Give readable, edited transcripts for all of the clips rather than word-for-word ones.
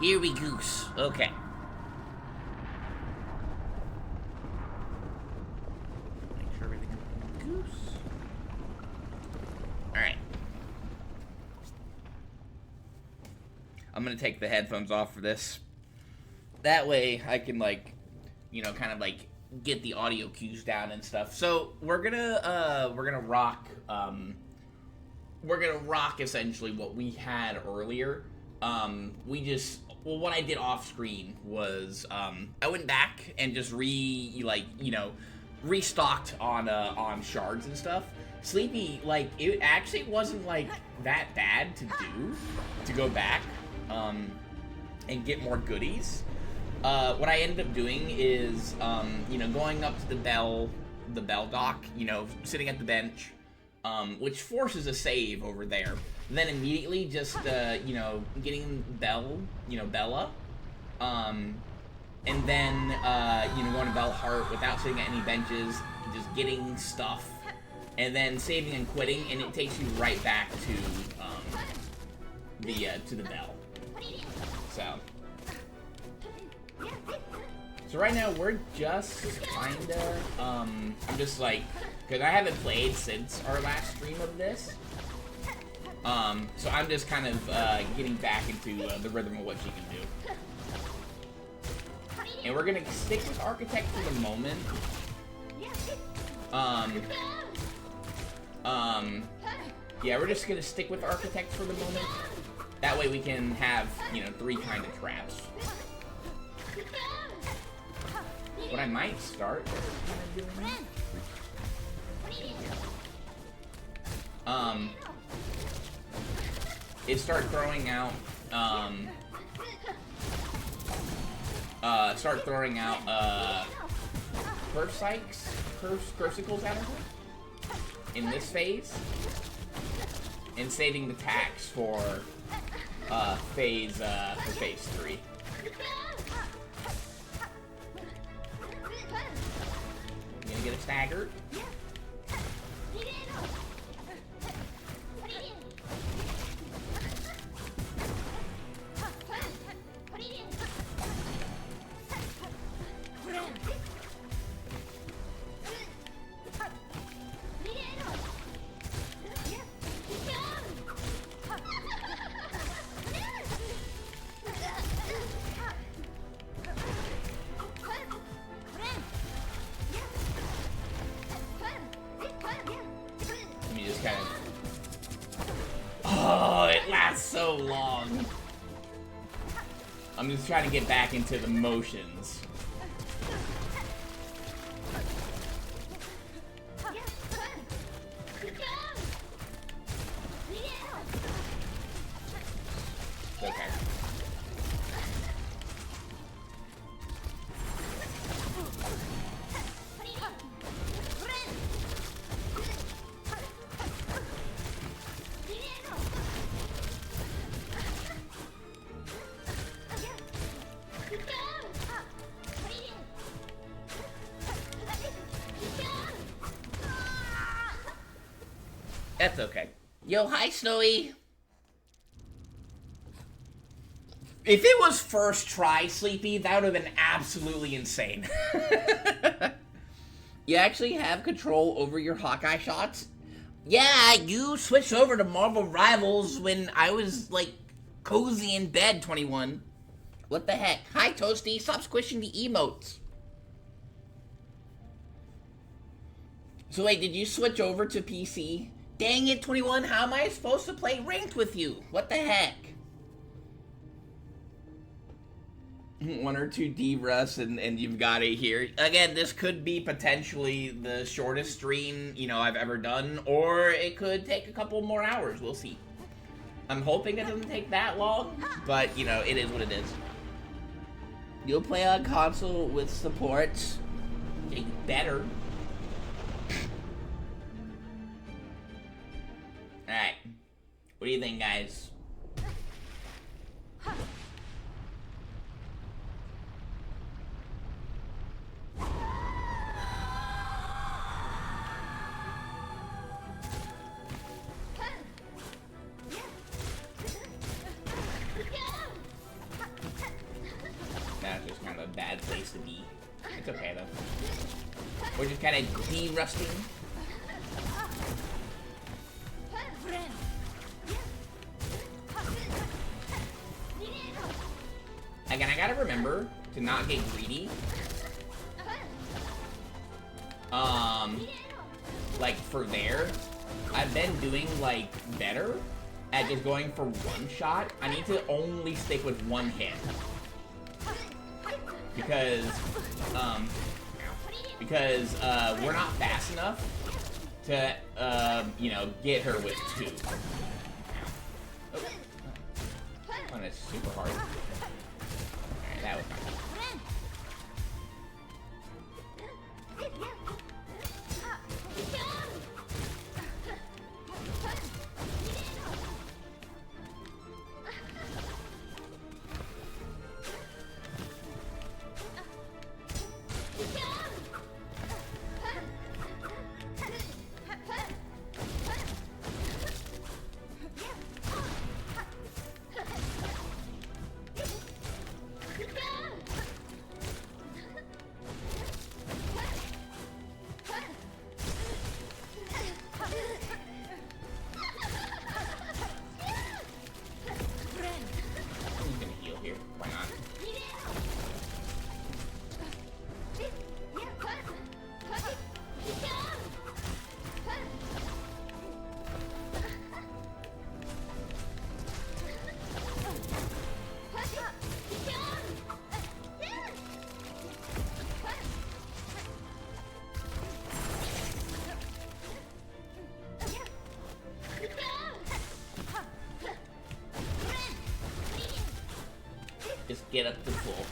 Here we goose. Okay. Make sure everything's goose. Alright. I'm gonna take the headphones off for this. That way I can, like, you know, kind of like get the audio cues down and stuff. So we're gonna rock essentially what we had earlier. What I did off screen was I went back and just restocked on shards and stuff. Sleepy, like, it actually wasn't like that bad to do, to go back and get more goodies. What I ended up doing is going up to the bell dock, sitting at the bench, which forces a save over there. Then immediately just getting Bella, and then going to Bellheart without sitting at any benches, just getting stuff, and then saving and quitting, and it takes you right back to the bell. So right now we're just kinda I'm just like, because I haven't played since our last stream of this. So I'm just kind of getting back into the rhythm of what she can do. And we're gonna stick with Architect for the moment. Yeah, we're just gonna stick with Architect for the moment. That way we can have, 3 kind of traps. What I might start doing is start throwing out cursicles at her in this phase, and saving the tax for phase 3. You gonna get a stagger? So long. I'm just trying to get back into the motions. Okay. That's okay. Yo, hi, Snowy. If it was first try, Sleepy, that would have been absolutely insane. You actually have control over your Hawkeye shots? Yeah, you switched over to Marvel Rivals when I was, like, cozy in bed, 21. What the heck? Hi, Toasty. Stop squishing the emotes. So wait, did you switch over to PC? Dang it, 21, how am I supposed to play ranked with you? What the heck? 1 or 2 D-Russ and you've got it here. Again, this could be potentially the shortest stream, I've ever done, or it could take a couple more hours. We'll see. I'm hoping it doesn't take that long, but, it is what it is. You'll play on console with support. Yeah, you better. Alright. What do you think, guys? place to be. It's okay though. We're just kind of de-rusting. Again, I gotta remember to not get greedy. Like for there, I've been doing like better at just going for one shot. I need to only stick with one hit. Because we're not fast enough to, you know, get her with two. Oh, oh, that's super hard. Alright, that was fine. Just get up to full.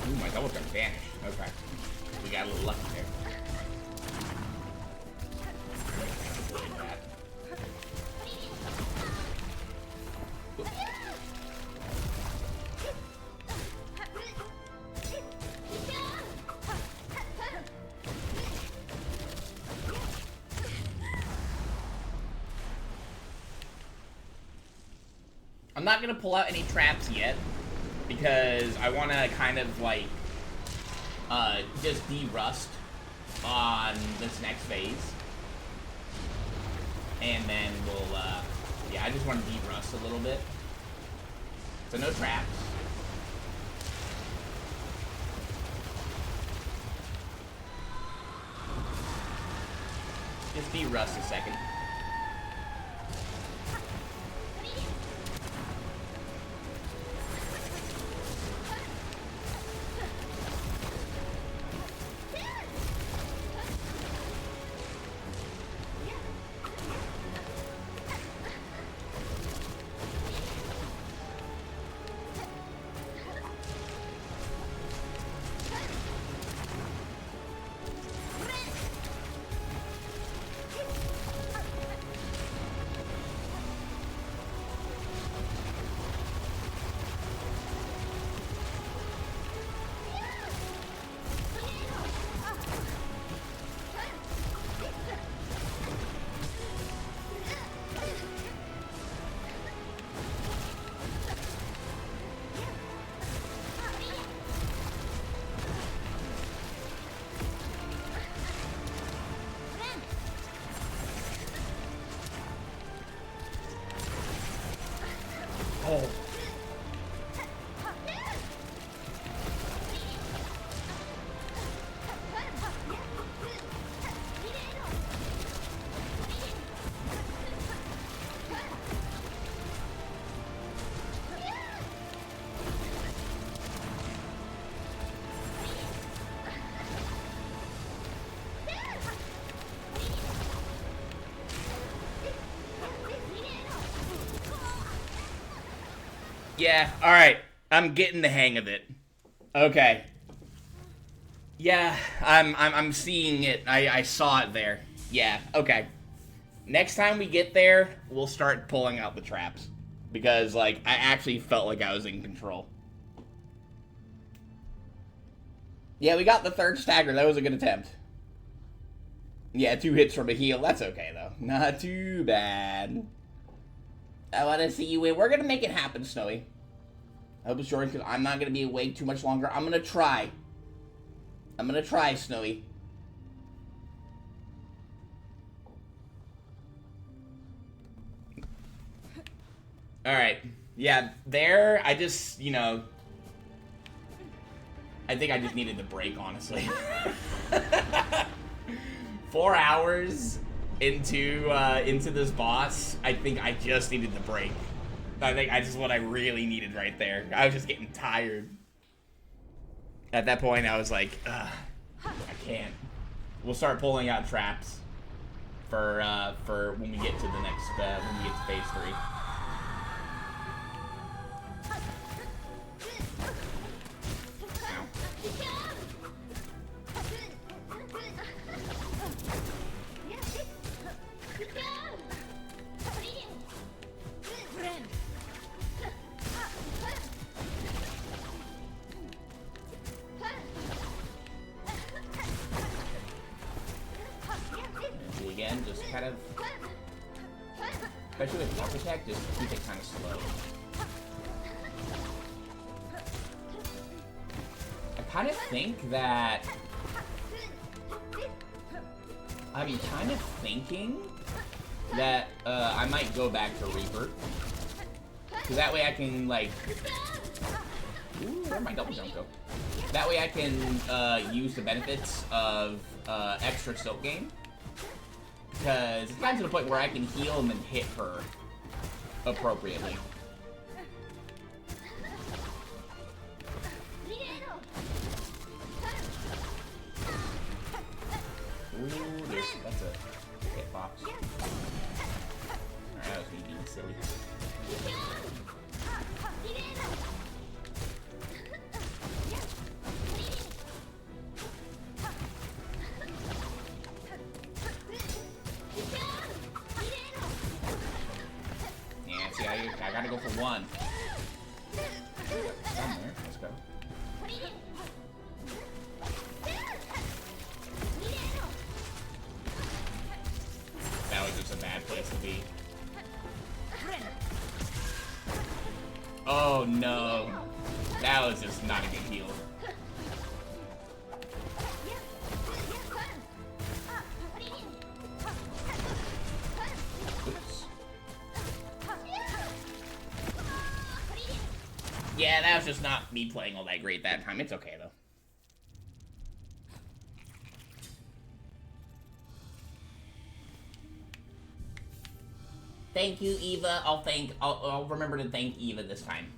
Ooh, my double jump vanished. Okay. We got a little lucky there. I'm not gonna pull out any traps yet, because I want to kind of like just de-rust on this next phase, and then we'll yeah, I just want to de-rust a little bit, so no traps. Just de-rust a second. Oh. Yeah, alright. I'm getting the hang of it. Okay. Yeah, I'm seeing it. I saw it there. Yeah, okay. Next time we get there, we'll start pulling out the traps. Because, like, I actually felt like I was in control. Yeah, we got the third stagger. That was a good attempt. Yeah, 2 hits from a heal. That's okay, though. Not too bad. I want to see you win. We're going to make it happen, Snowy. I hope it's Jordan, because I'm not going to be awake too much longer. I'm going to try. I'm going to try, Snowy. Alright. Yeah, there, I just, you know... I think I just needed the break, honestly. 4 hours into this boss, I think I just needed the break. I think that's just what I really needed right there. I was just getting tired. At that point, I was like, ugh, I can't. We'll start pulling out traps for when we get to the next, when we get to phase 3. Again, just kind of, especially with pulse attack, just keep it kind of slow. I kind of think that I'm kind of thinking that I might go back to Reaper, because that way I can like, ooh, where'd my double jump go? That way I can use the benefits of extra Silk game. Because it's gotten to the point where I can heal and then hit her appropriately. Ooh, that's a hitbox. Alright, that was me being silly. I gotta go for 1. Somewhere. Let's go. That was just a bad place to be. Oh no. That was just not a good heal. Yeah, that was just not me playing all that great that time. It's okay, though. Thank you, Eva. I'll remember to thank Eva this time.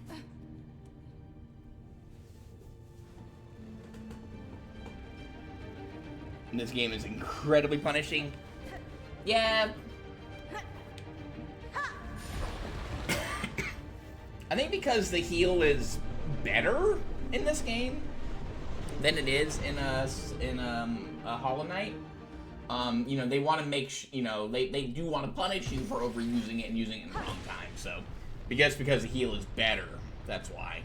And this game is incredibly punishing. Yeah. I think because the heal is better in this game than it is in a Hollow Knight. You know, they want to make you know, they do want to punish you for overusing it and using it in the wrong time. So, because the heal is better, that's why.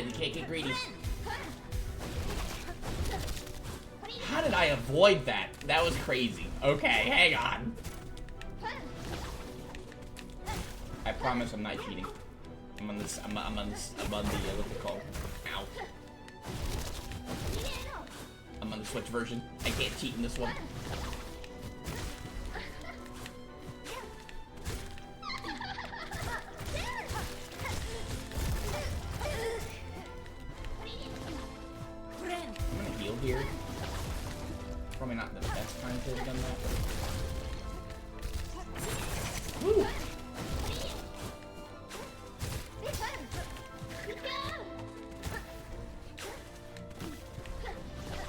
You can't get greedy. How did I avoid that? That was crazy. Okay, hang on. I promise I'm not cheating. I'm on this. I'm on the what's it called? Ow. I'm on the Switch version. I can't cheat in this one. I'm gonna heal here. Probably not the best time to have done that. Woo!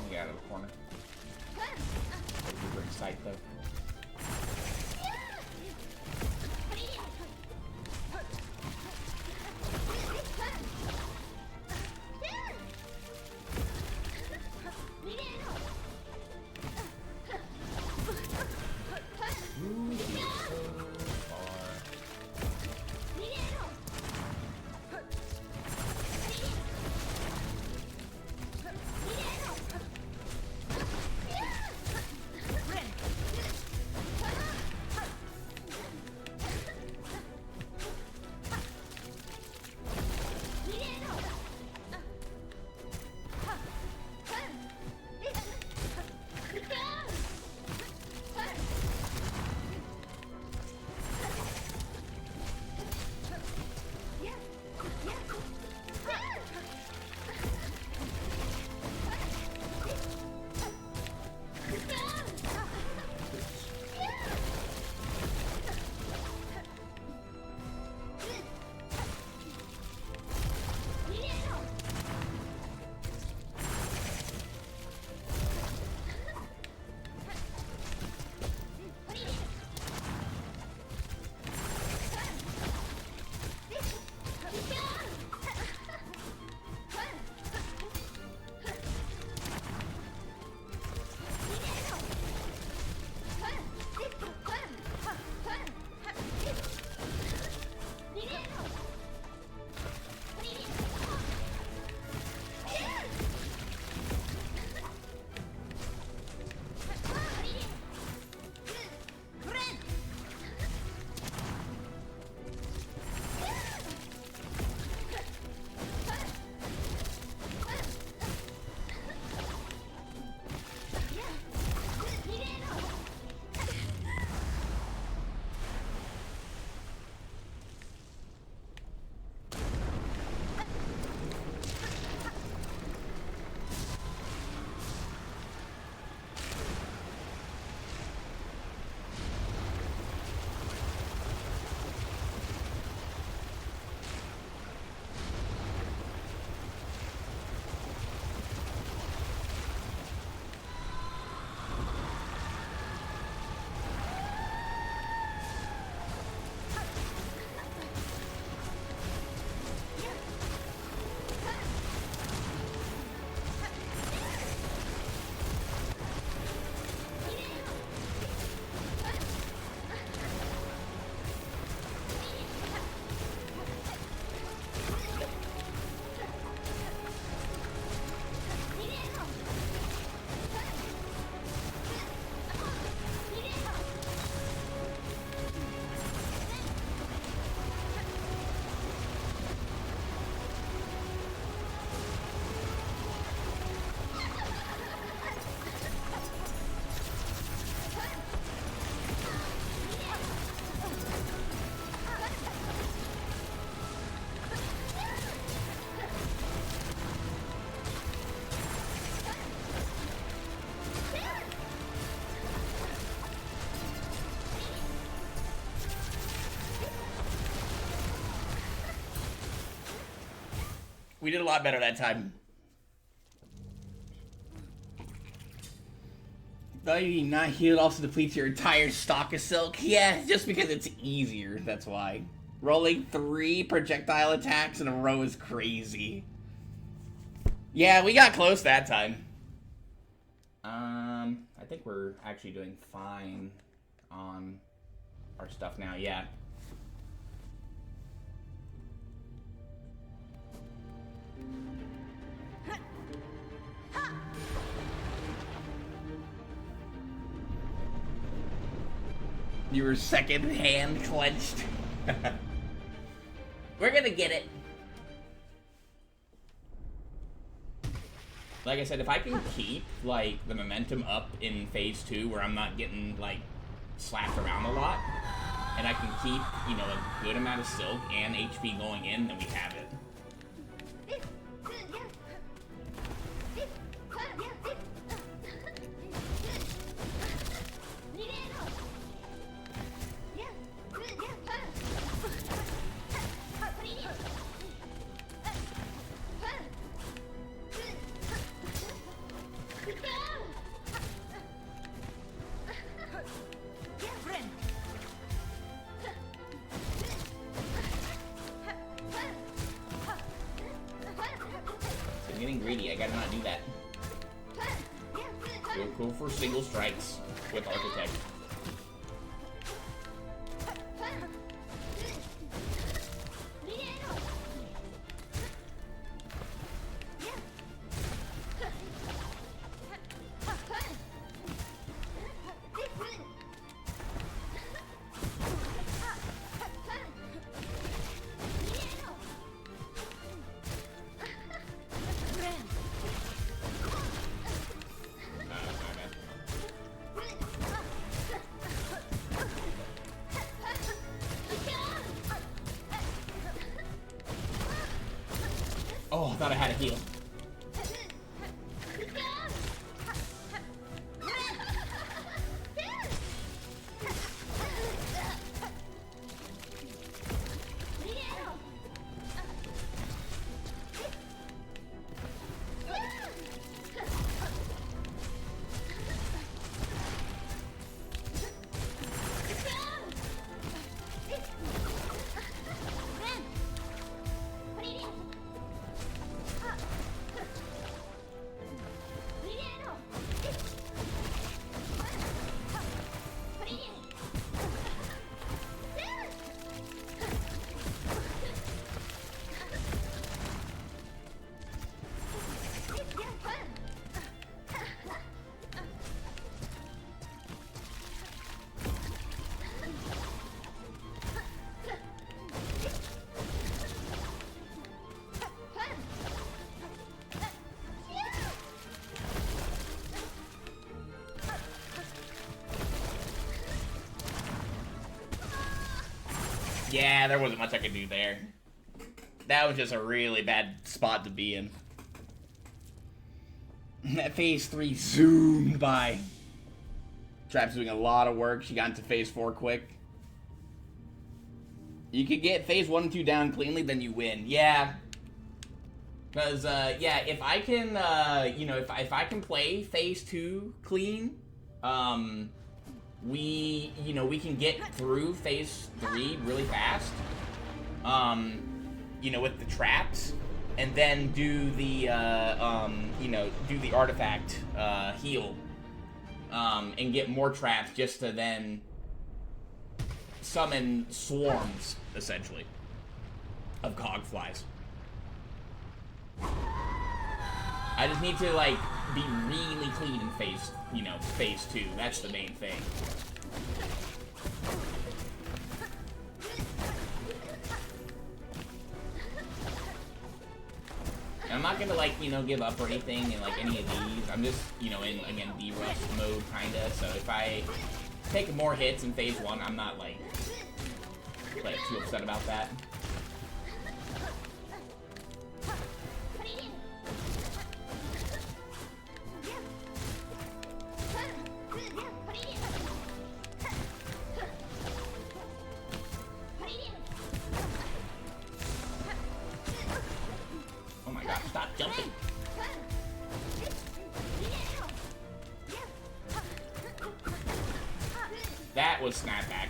Get out of the corner. Over in sight though. We did a lot better that time. Though you not healed also depletes your entire stock of silk. Yeah, just because it's easier, that's why. Rolling 3 projectile attacks in a row is crazy. Yeah, we got close that time. I think we're actually doing fine on our stuff now, yeah. Your second hand clenched. We're gonna get it. Like I said, if I can keep, like, the momentum up in phase 2 where I'm not getting, like, slapped around a lot, and I can keep, you know, a good amount of silk and HP going in, then we have it. I'm getting greedy, I gotta not do that. Go for single strikes with Architect. Oh, I thought I had a heal. Yeah, there wasn't much I could do there. That was just a really bad spot to be in. That phase 3 zoomed by. Trap's doing a lot of work. She got into phase 4 quick. You could get phase 1 and 2 down cleanly, then you win. Yeah. Because, yeah, if I can, you know, if I can play phase 2 clean, we can get through phase 3 really fast, you know, with the traps, and then do the, you know, do the artifact, heal, and get more traps just to then summon swarms, essentially, of cogflies. I just need to, like, be really clean in phase, you know, phase 2. That's the main thing. And I'm not gonna, like, you know, give up or anything in, like, any of these. I'm just, you know, in, again, D-rush mode, kinda. So if I take more hits in phase 1, I'm not, like too upset about that. Oh my god, stop jumping! That was snapback.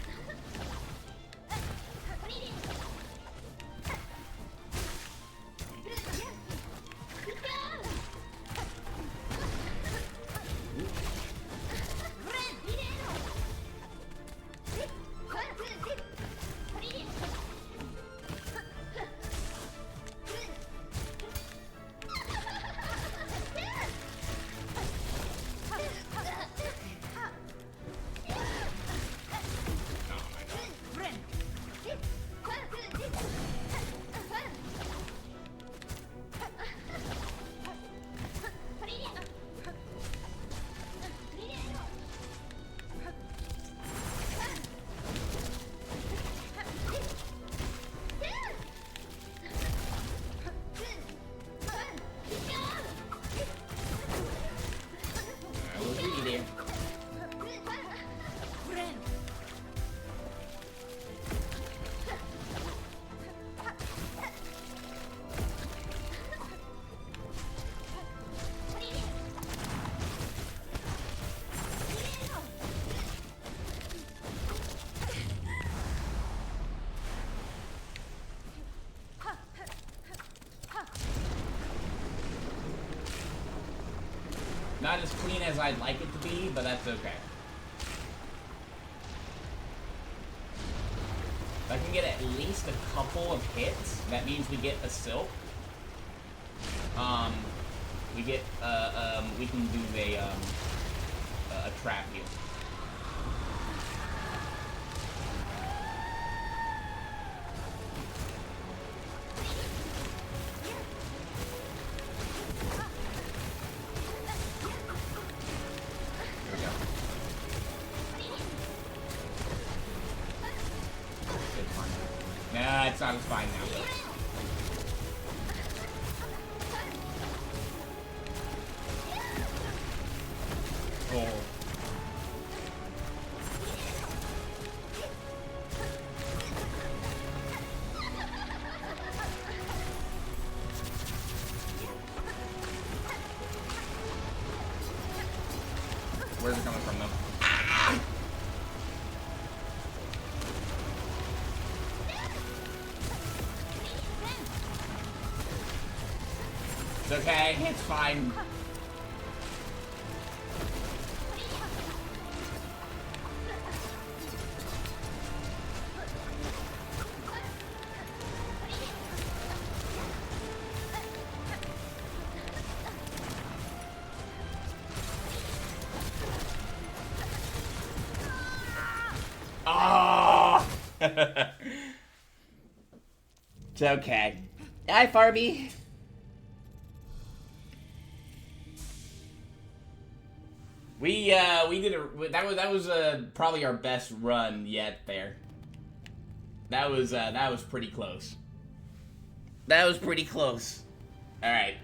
Not as clean as I'd like it to be, but that's okay. If I can get at least a couple of hits, that means we get a silk. We can do a trap heal. It's not as fine now, though. Oh. Where's it coming from, though? It's okay, it's fine. Oh! It's okay. Hi, Farby. We did that was probably our best run yet there. That was pretty close. That was pretty close. All right.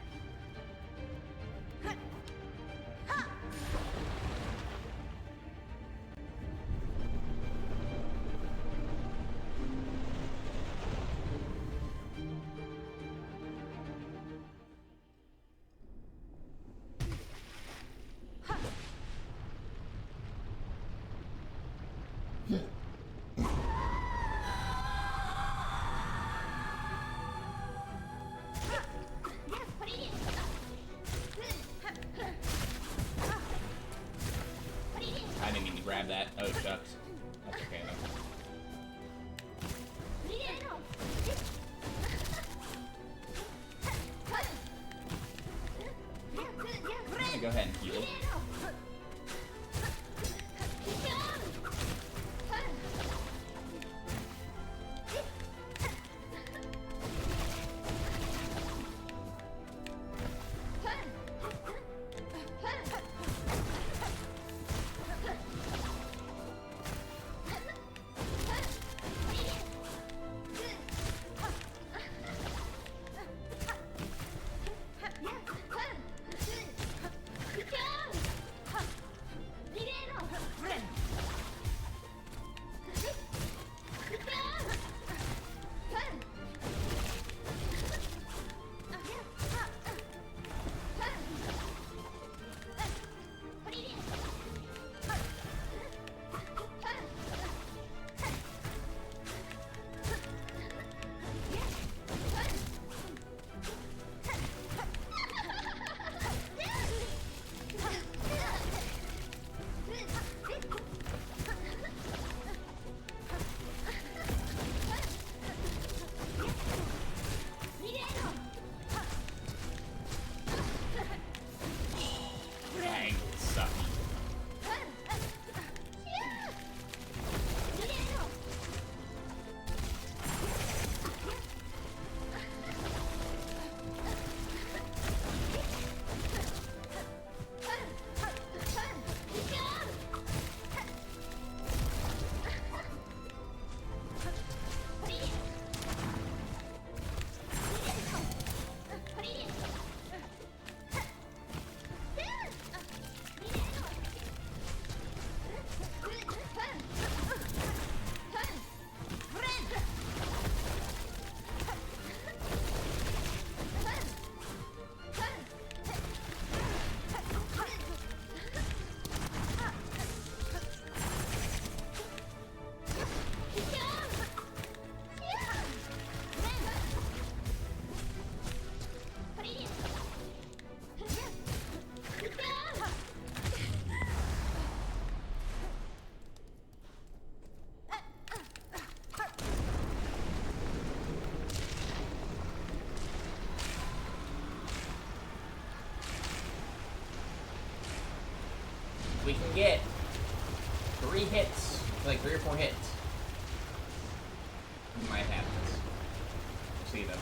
I didn't mean to grab that. Oh, shucks. That's okay, though. I'm gonna go ahead and heal. get 3 hits, like 3 or 4 hits. We might have this. We'll see though.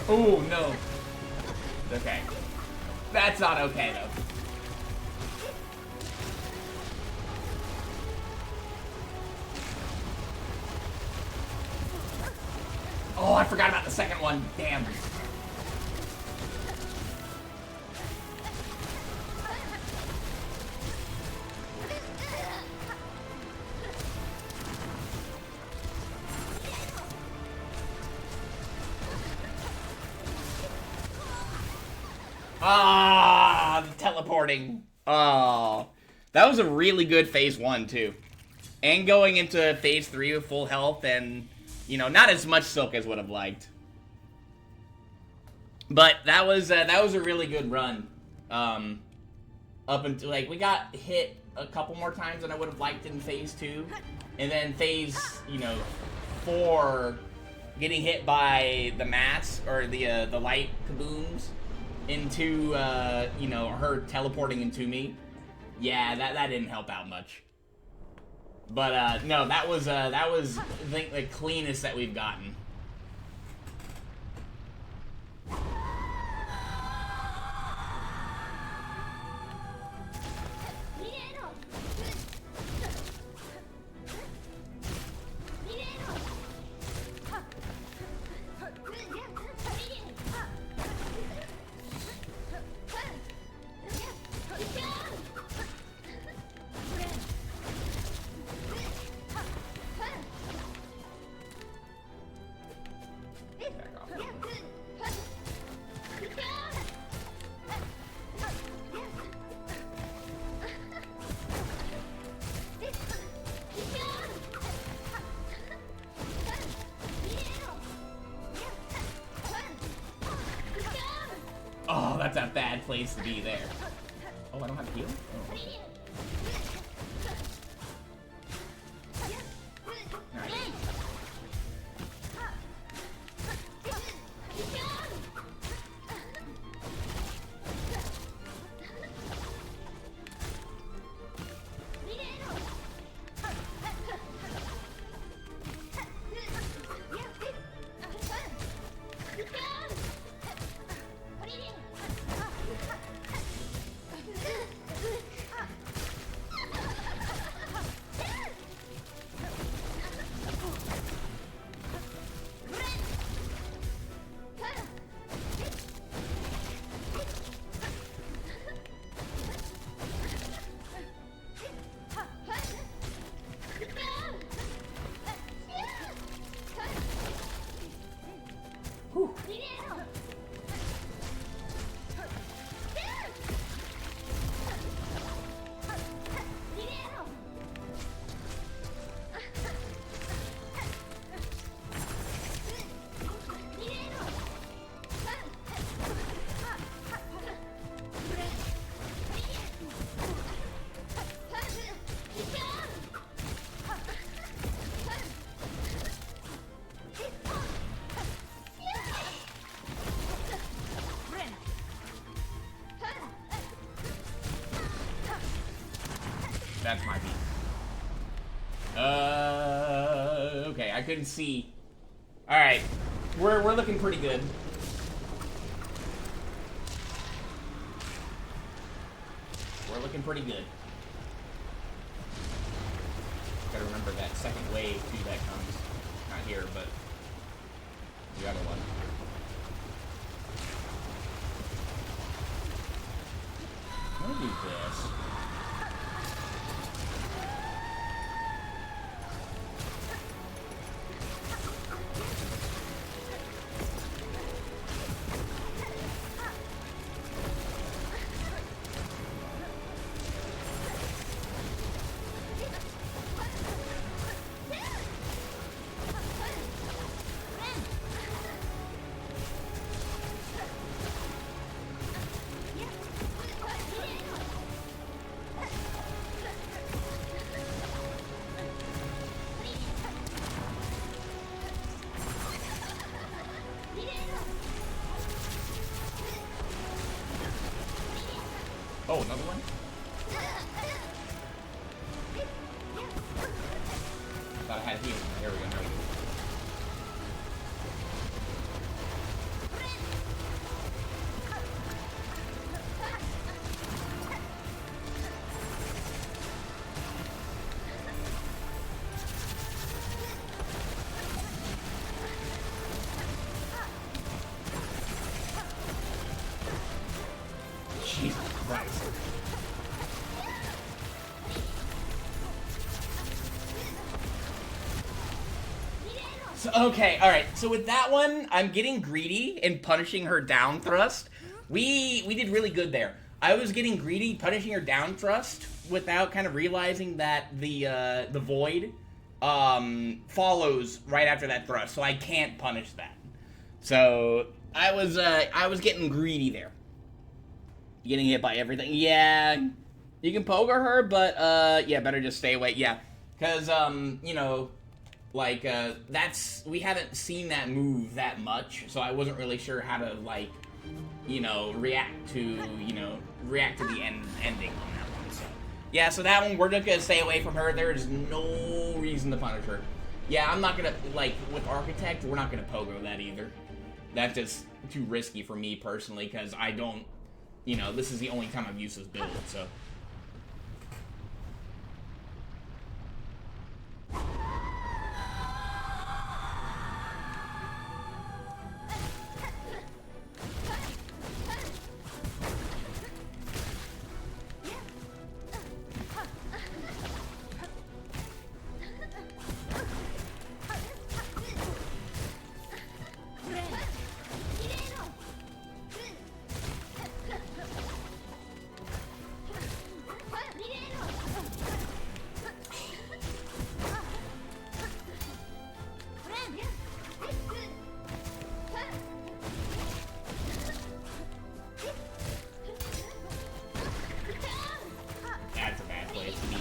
Oh, no. Okay. That's not okay, though. Oh, I forgot about the second one. Damn. Ah, the teleporting. Oh, that was a really good phase 1 too, and going into phase 3 with full health and, you know, not as much Silk as would have liked, but that was a really good run. Up until, like, we got hit a couple more times than I would have liked in phase 2, and then phase, you know, 4, getting hit by the mats or the light kabooms into, you know, her teleporting into me. Yeah, that didn't help out much. But, no, that was I think, the cleanest that we've gotten. Oh, that's a bad place to be there. Oh, I don't have heal? Oh. Nice. That's my beat. Okay, I couldn't see. Alright. We're looking pretty good. We're looking pretty good. Gotta remember that second wave too that comes. Not here, but the other one. I'm gonna do this. Oh, another one? Thought I had healing. There we go. There we go. Jesus Christ. So, okay, alright. So with that one, I'm getting greedy and punishing her down thrust. We did really good there. I was getting greedy, punishing her down thrust without kind of realizing that the void follows right after that thrust, so I can't punish that. So I was getting greedy there. Getting hit by everything. Yeah, you can poker her, but yeah, better just stay away. Yeah, because you know, like that's, we haven't seen that move that much, so I wasn't really sure how to, like, you know, react to the ending on that one. So yeah, so that one we're just gonna stay away from her. There is no reason to punish her. Yeah, I'm not gonna, like, with Architect, we're not gonna pogo that either. That's just too risky for me personally, because I don't. You know, this is the only time I've used this build, so. That's a bad place to be.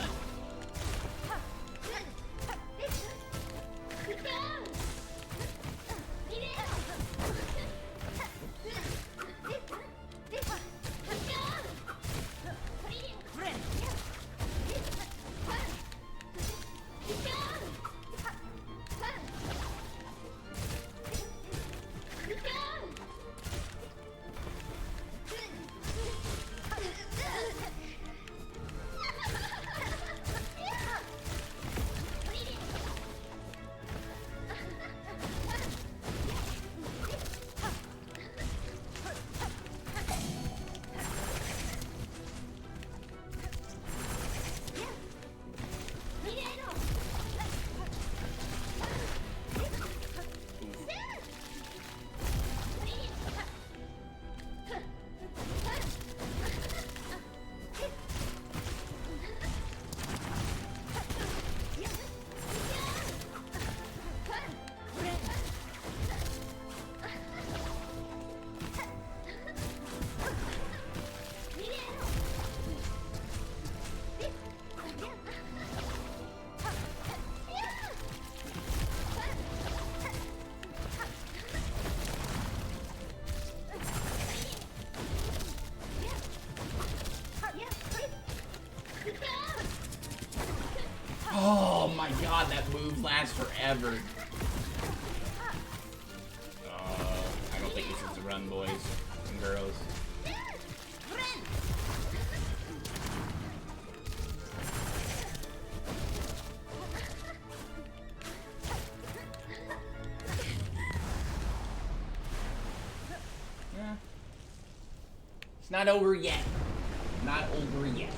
Oh my god, that move lasts forever. I don't think this is a run, boys and girls. Yeah. It's not over yet. Not over yet.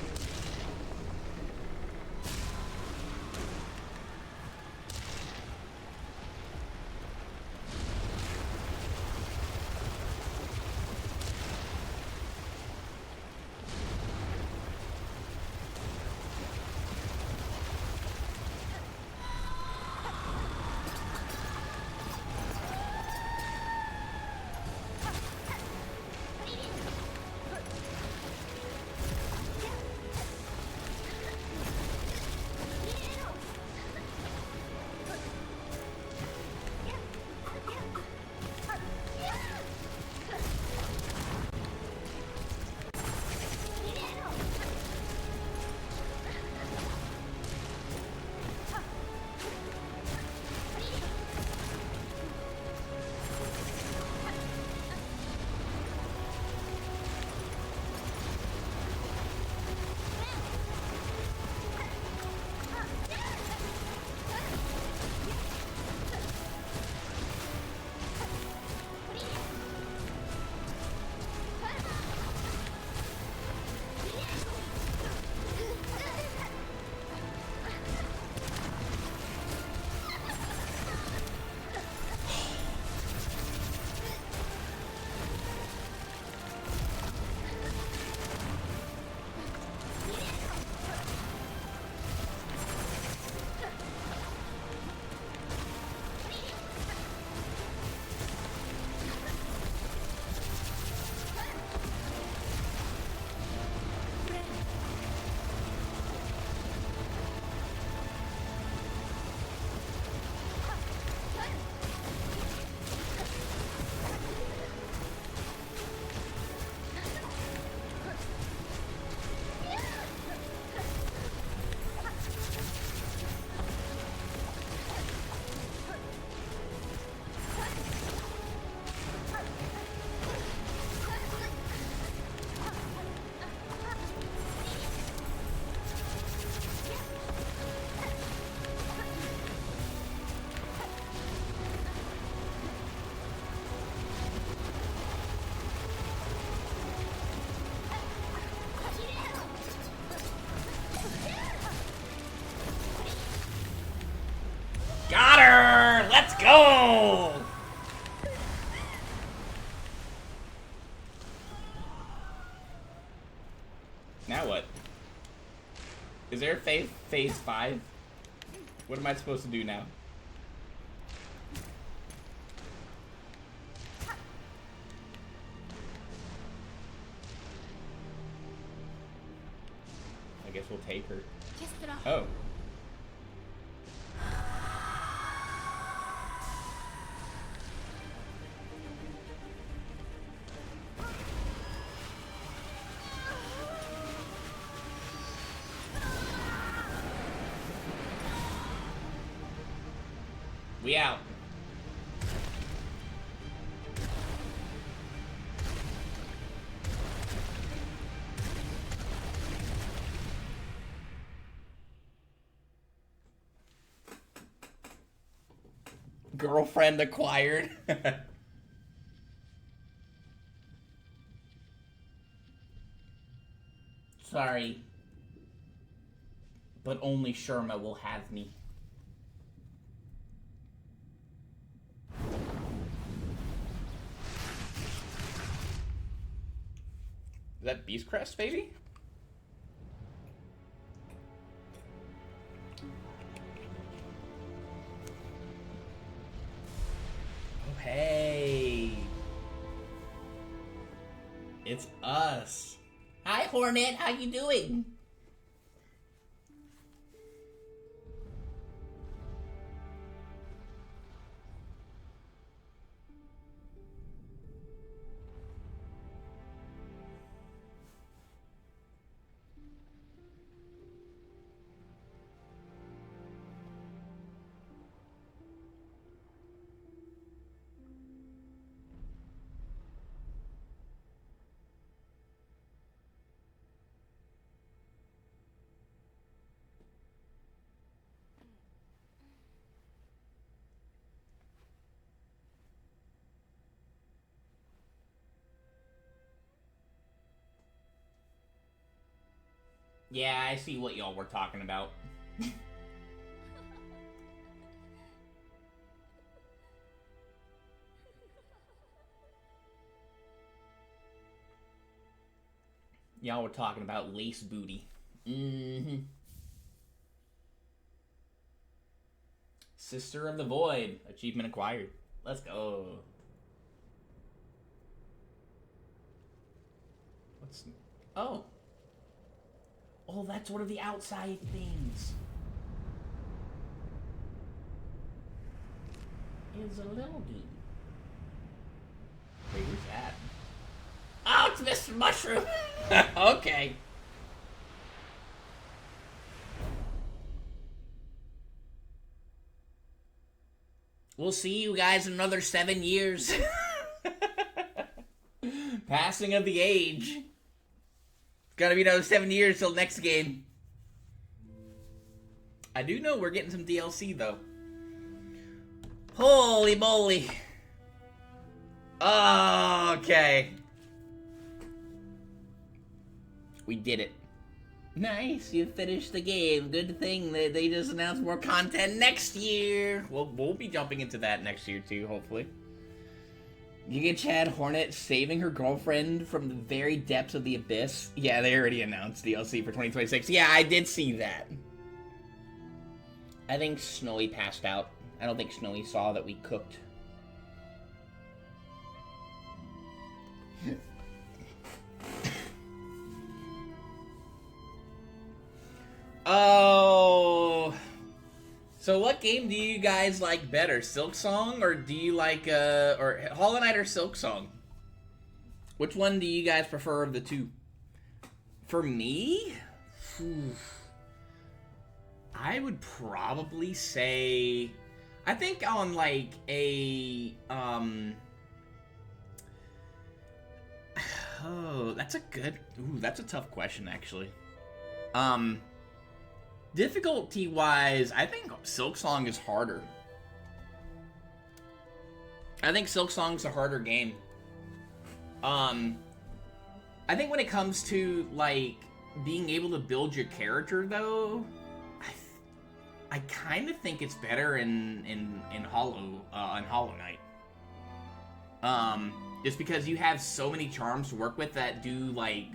Oh! Now what? Is there a phase 5? What am I supposed to do now? I guess we'll take her. Oh. We out. Girlfriend acquired. Sorry. But only Sherma will have me. Is that Beast Crest, baby? Oh, hey. It's us. Hi, Hornet. How you doing? Yeah, I see what y'all were talking about. Y'all were talking about lace booty. Mm-hmm. Sister of the Void. Achievement acquired. Let's go. What's... Oh. Oh, that's one of the outside things. It's a little dude. Wait, who's that? Oh, it's Mr. Mushroom. Okay. We'll see you guys in another 7 years. Passing of the age. It's gotta be another 7 years till next game. I do know we're getting some DLC though. Holy moly. Okay. We did it. Nice, you finished the game. Good thing that they just announced more content next year. We'll be jumping into that next year too, hopefully. You get Chad Hornet saving her girlfriend from the very depths of the abyss. Yeah, they already announced DLC for 2026. Yeah, I did see that. I think Snowy passed out. I don't think Snowy saw that we cooked. Oh. So what game do you guys like better? Silksong or do you like or Hollow Knight or Silksong? Which one do you guys prefer of the two? For me? I would probably say I think on like a oh, that's a tough question actually. Difficulty-wise, I think Silksong is harder. I think Silksong's a harder game. I think when it comes to, like, being able to build your character, though, I kind of think it's better in Hollow Knight. Just because you have so many charms to work with that do like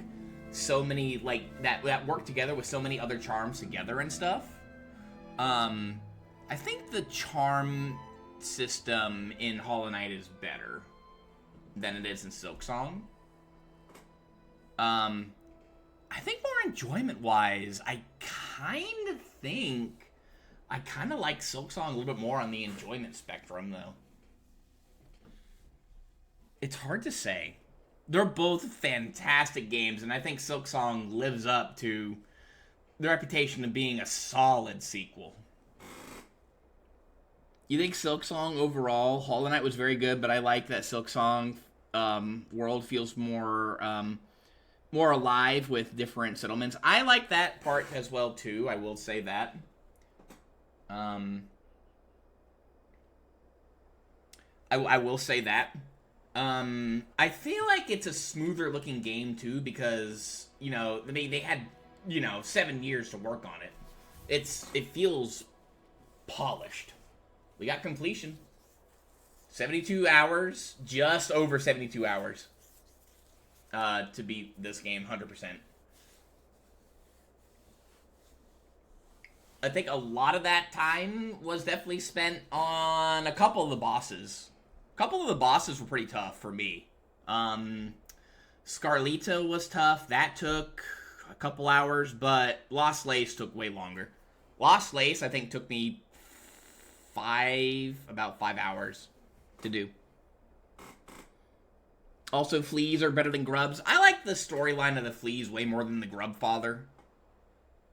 so many like that work together with so many other charms together and stuff. I think the charm system in Hollow Knight is better than it is in Silksong. I think more enjoyment-wise, I kind of think I kind of like Silksong a little bit more on the enjoyment spectrum, though. It's hard to say. They're both fantastic games, and I think Silksong lives up to the reputation of being a solid sequel. You think Silksong overall, Hollow Knight was very good, but I like that Silksong world feels more more alive with different settlements. I like that part as well too. I will say that. I will say that. I feel like it's a smoother looking game too because they had 7 years to work on it. It feels polished. We got completion. 72 hours, just over 72 hours to beat this game 100%. I think a lot of that time was definitely spent on a couple of the bosses. A couple of the bosses were pretty tough for me. Scarlita was tough. That took a couple hours, but Lost Lace took way longer. Lost Lace, I think, took me about 5 hours to do. Also, fleas are better than grubs. I like the storyline of the fleas way more than the grub father.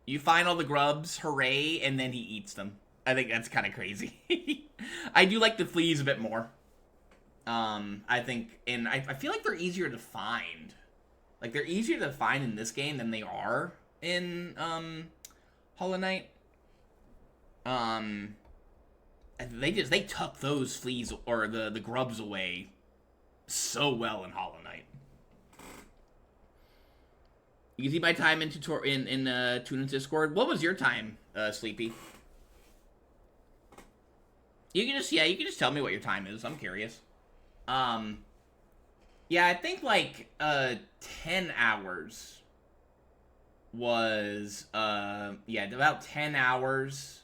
You find all the grubs, hooray, and then he eats them. I think that's kind of crazy. I do like the fleas a bit more. I think, and I feel like they're easier to find. Like, they're easier to find in this game than they are in, Hollow Knight. They tuck those fleas, or the grubs away so well in Hollow Knight. You can see my time in Tuna's Discord. What was your time, Sleepy? You can just tell me what your time is. I'm curious. Yeah, I think like 10 hours was about 10 hours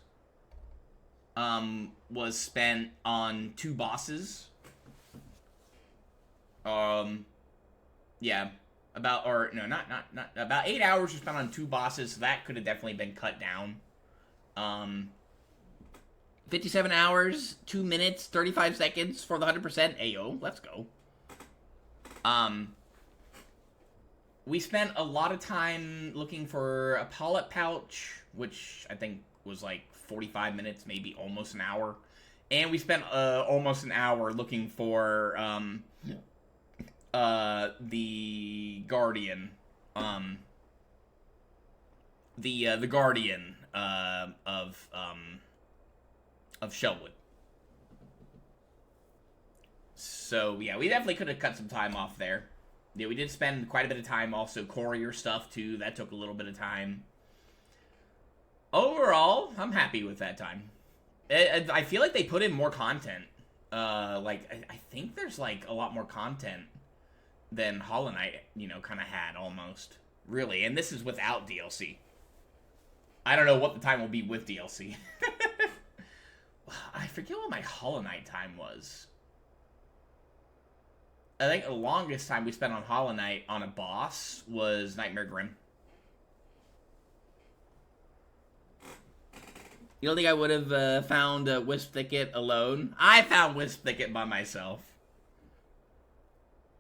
was spent on 2 bosses. Yeah, about about 8 hours were spent on 2 bosses, so that could have definitely been cut down. 57 hours, 2 minutes, 35 seconds for the 100%. Ayo, let's go. We spent a lot of time looking for a pallet pouch, which I think was like 45 minutes, maybe almost an hour. And we spent almost an hour looking for the Guardian, the Guardian of Shellwood. So yeah, we definitely could have cut some time off there. Yeah, we did spend quite a bit of time also courier stuff too. That took a little bit of time. Overall, I'm happy with that time. I feel like they put in more content. I think there's like a lot more content than Hollow Knight, kind of had almost. Really, and this is without DLC. I don't know what the time will be with DLC. I forget what my Hollow Knight time was. I think the longest time we spent on Hollow Knight on a boss was Nightmare Grim. You don't think I would have found Wisp Thicket alone? I found Wisp Thicket by myself.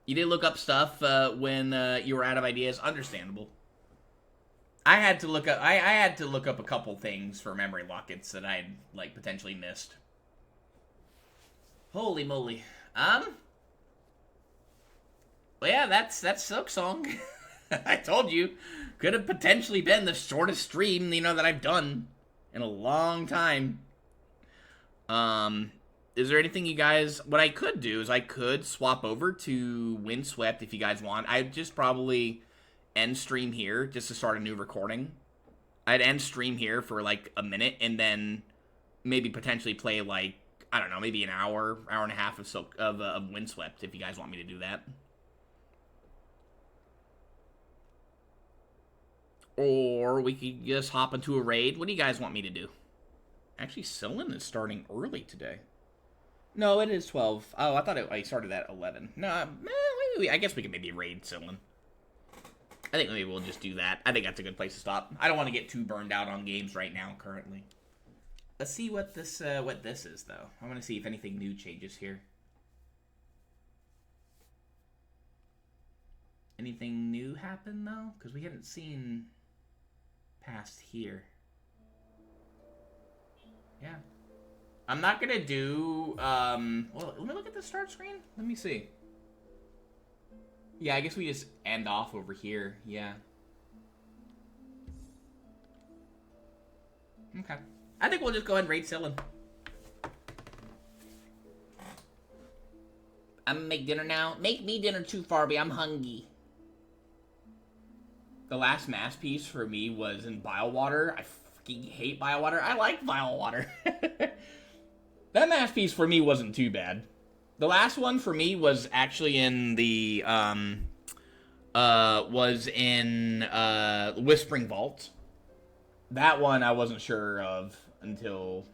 You did look up stuff when you were out of ideas. Understandable. I had to look up. I had to look up a couple things for memory lockets that I had potentially missed. Holy moly. Well, yeah, that's Silksong. I told you, could have potentially been the shortest stream that I've done in a long time. Is there anything you guys... What I could do is I could swap over to Windswept if you guys want. I'd just probably end stream here just to start a new recording. I'd end stream here for like a minute, and then maybe potentially play like, I don't know, maybe an hour, hour and a half of Windswept, if you guys want me to do that. Or we could just hop into a raid. What do you guys want me to do? Actually, Sillen is starting early today. No, it is 12. Oh, I thought I started at 11. No, I guess we can maybe raid Sillen. I think maybe we'll just do that. I think that's a good place to stop. I don't want to get too burned out on games right now, currently. Let's see what this is, though. I want to see if anything new changes here. Anything new happen, though? Because we haven't seen past here. Yeah. I'm not going to do... well, let me look at the start screen. Let me see. Yeah, I guess we just end off over here. Yeah. Okay. I think we'll just go ahead and raid Sillen. I'm gonna make dinner now. Make me dinner too, Farby. I'm hungry. The last masterpiece for me was in Biowater. I fucking hate Biowater. I like Biowater. That masterpiece for me wasn't too bad. The last one for me was actually in the, Whispering Vault. That one I wasn't sure of until,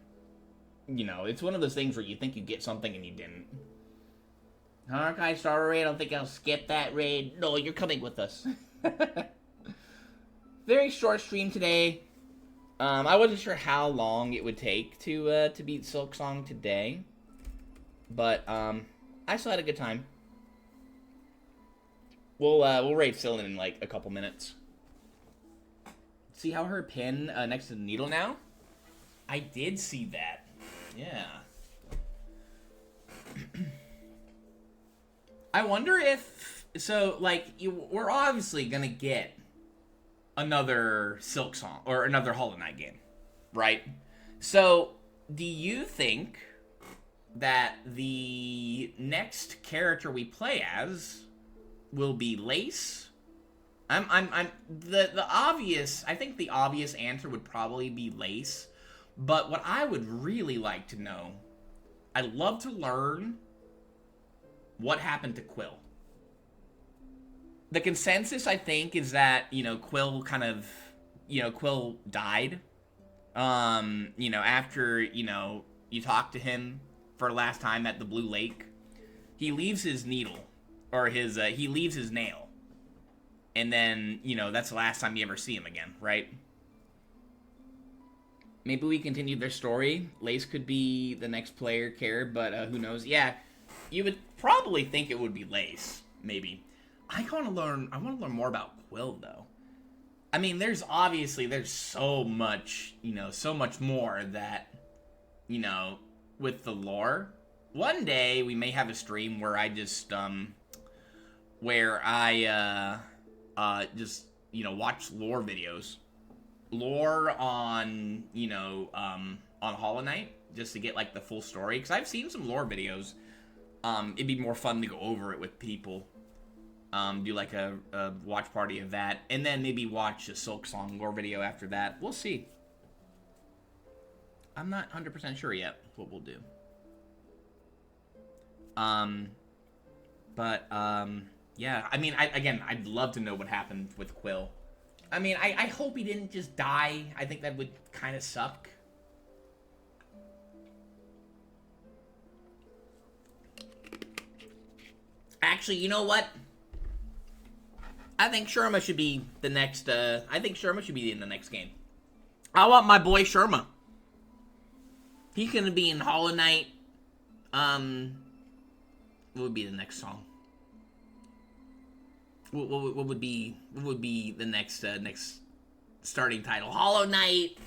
you know, it's one of those things where you think you get something and you didn't. Honkai Star Raid, I don't think I'll skip that raid. No, you're coming with us. Very short stream today. I wasn't sure how long it would take to beat Silksong today. But, I still had a good time. We'll raid Sillen in, like, a couple minutes. See how her pin next to the needle now? I did see that. Yeah. I wonder if... So, like, we're obviously gonna get another Silksong, or another Hollow Knight game, right? So, do you think that the next character we play as will be Lace? The obvious, I think the obvious answer would probably be Lace, but what I would really like to know, I'd love to learn what happened to Quill. The consensus, I think, is that, you know, Quill kind of, you know, Quill died, you know, after, you know, you talk to him for last time at the Blue Lake. He leaves his needle, or his, he leaves his nail. And then, you know, that's the last time you ever see him again, right? Maybe we continue their story. Lace could be the next player character, but who knows? Yeah, you would probably think it would be Lace, maybe. I want to learn more about Quill, though. I mean, there's so much, you know, so much more that, you know, with the lore. One day we may have a stream where I just, just, you know, watch lore videos. Lore on, you know, on Hollow Knight, just to get, like, the full story. Because I've seen some lore videos. It'd be more fun to go over it with people. Do, like, a watch party of that. And then maybe watch a Silksong lore video after that. We'll see. I'm not 100% sure yet what we'll do. Yeah, I mean, I'd love to know what happened with Quill. I mean, I hope he didn't just die. I think that would kind of suck. Actually, you know what? I think Sherma should be the next, I think Sherma should be in the next game. I want my boy Sherma. He's gonna be in Hollow Knight. What would be the next song? What would be the next next starting title? Hollow Knight.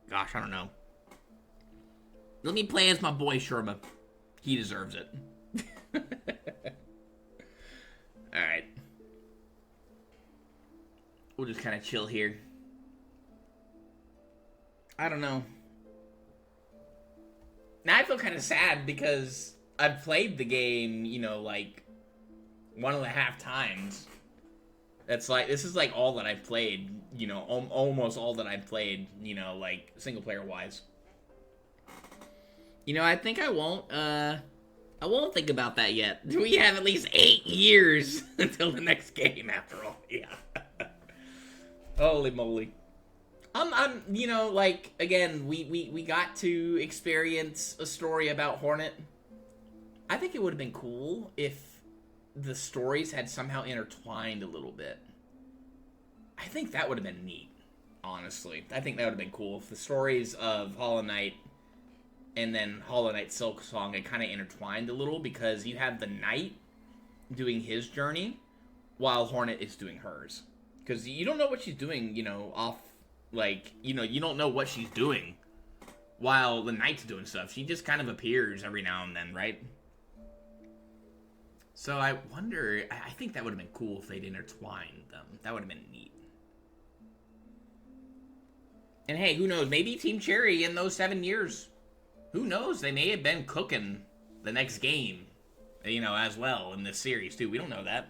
Gosh, I don't know. Let me play as my boy Sherma. He deserves it. All right. We'll just kind of chill here. I don't know. Now I feel kind of sad because I've played the game, you know, like 1.5 times. That's like, this is like all that I've played, you know, almost all that I've played, you know, like single player wise. You know, I think I won't think about that yet. We have at least 8 years until the next game after all. Yeah. Holy moly. You know, like, again, we got to experience a story about Hornet. I think it would have been cool if the stories had somehow intertwined a little bit. I think that would have been neat, honestly. I think that would have been cool if the stories of Hollow Knight and then Hollow Knight Silksong had kind of intertwined a little, because you have the Knight doing his journey while Hornet is doing hers. Because you don't know what she's doing, you know, off, like, you know, you don't know what she's doing while the Knight's doing stuff. She just kind of appears every now and then, right? So I wonder, I think that would have been cool if they'd intertwined them. That would have been neat. And hey, who knows? Maybe Team Cherry in those 7 years, who knows? They may have been cooking the next game, you know, as well in this series too. We don't know that.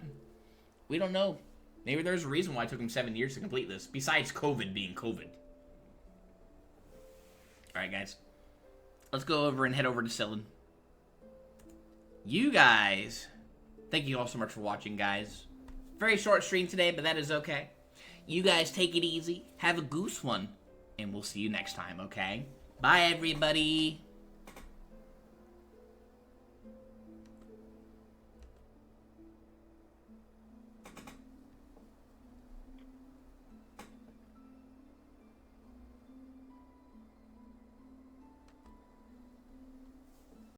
We don't know. Maybe there's a reason why it took them 7 years to complete this, besides COVID being COVID. Alright, guys. Let's go over and head over to Sillin. You guys, thank you all so much for watching, guys. Very short stream today, but that is okay. You guys take it easy. Have a goose one. And we'll see you next time, okay? Bye, everybody.